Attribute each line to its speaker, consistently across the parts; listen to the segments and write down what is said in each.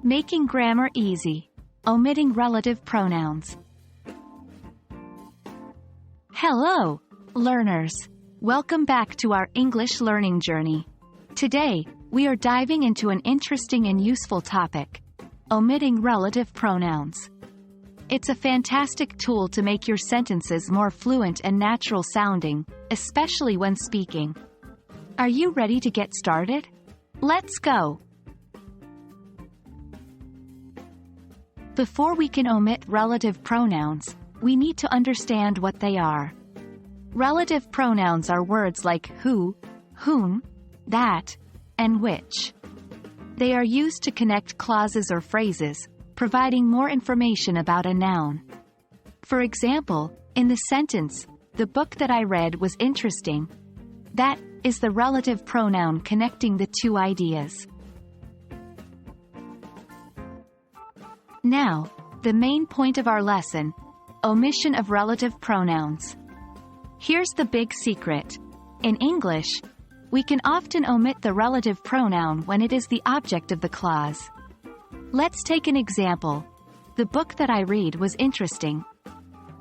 Speaker 1: Making grammar easy. Omitting relative pronouns. Hello, learners. Welcome back to our English learning journey. Today, we are diving into an interesting and useful topic: omitting relative pronouns. It's a fantastic tool to make your sentences more fluent and natural sounding, especially when speaking. Are you ready to get started? Let's go! Before we can omit relative pronouns, we need to understand what they are. Relative pronouns are words like who, whom, that, and which. They are used to connect clauses or phrases, providing more information about a noun. For example, in the sentence, "The book that I read was interesting," that is the relative pronoun connecting the two ideas. Now, the main point of our lesson: omission of relative pronouns. Here's the big secret. In English, we can often omit the relative pronoun when it is the object of the clause. Let's take an example. The book that I read was interesting.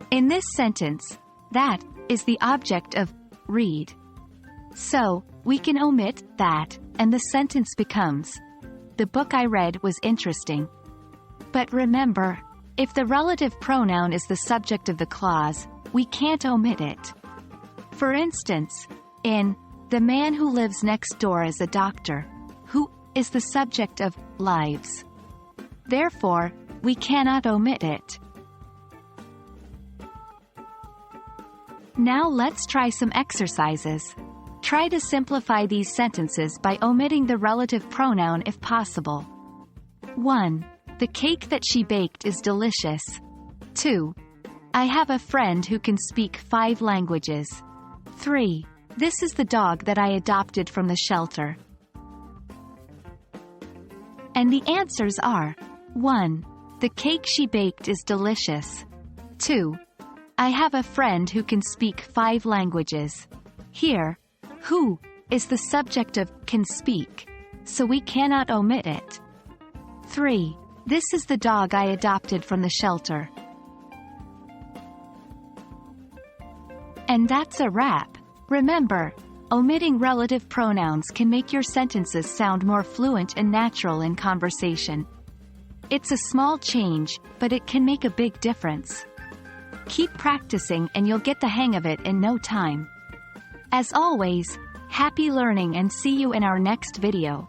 Speaker 1: In this sentence, that is the object of read. So, we can omit that, and the sentence becomes, "The book I read was interesting." But remember, if the relative pronoun is the subject of the clause, we can't omit it. For instance, in "The man who lives next door is a doctor," who is the subject of lives. Therefore, we cannot omit it. Now let's try some exercises. Try to simplify these sentences by omitting the relative pronoun if possible. 1. The cake that she baked is delicious. 2. I have a friend who can speak 5 languages. 3. This is the dog that I adopted from the shelter. And the answers are: 1. The cake she baked is delicious. 2. I have a friend who can speak 5 languages. Here, who is the subject of can speak, so we cannot omit it. 3. This is the dog I adopted from the shelter. And that's a wrap. Remember, omitting relative pronouns can make your sentences sound more fluent and natural in conversation. It's a small change, but it can make a big difference. Keep practicing and you'll get the hang of it in no time. As always, happy learning and see you in our next video.